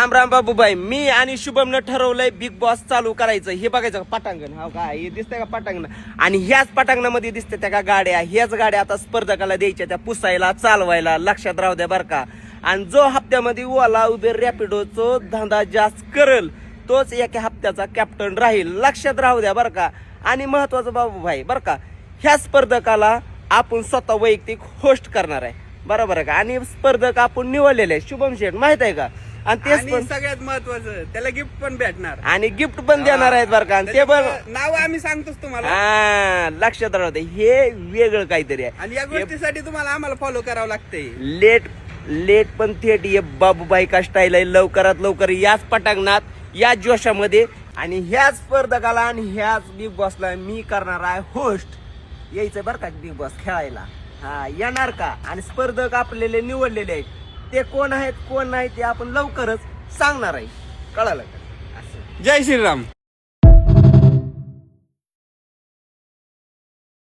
राम राम बाबूबाई. मी आणि शुभमनं ठरवलंय big boss चालू करायचं. हे बघायचं का पटांगण, हा का हे दिसतंय का पटांगण, आणि ह्याच पटांगणामध्ये दिसते त्या का गाड्या, ह्याच गाड्या आता स्पर्धकाला द्यायच्या, त्या पुसायला चालवायला. लक्षात राहू द्या बरं का. आणि जो हप्त्यामध्ये ओला उबेर रॅपिडोचो धंदा जास्त करल तोच एका हप्त्याचा कॅप्टन राहील. लक्षात राहू द्या बरं का. आणि महत्वाचं बाबूभाई बरं का, ह्या स्पर्धकाला आपण स्वतः वैयक्तिक होस्ट करणार आहे, बरोबर आहे का. आणि स्पर्धक आपण निवडलेले आहे शुभम शेठ, माहित आहे का. आणि तेच पण सगळ्यात महत्वाचं, त्याला गिफ्ट पण भेटणार आणि गिफ्ट पण देणार आहेत बरं का. ते पण नाव आम्ही सांगतोच तुम्हाला. लक्षात राहू दे, हे वेगळं काहीतरी आहे. आणि या गोष्टीसाठी तुम्हाला आम्हाला फॉलो करावं लागतंय. लेट पण थेट ये बाबूबाई का स्टाईल आहे. लवकरात लवकर याच पटांगणात, या जोशामध्ये, आणि ह्याच स्पर्धकाला आणि ह्याच बिग बॉसला मी करणार आहे होस्ट. यायचं बरं का बिग बॉस खेळायला. हा, येणार का. आणि स्पर्धक आपल्याला निवडलेले आहेत, ते कोण आहेत कोण नाही ते आपण लवकरच सांगणार आहे. कळालं का. जय श्रीराम.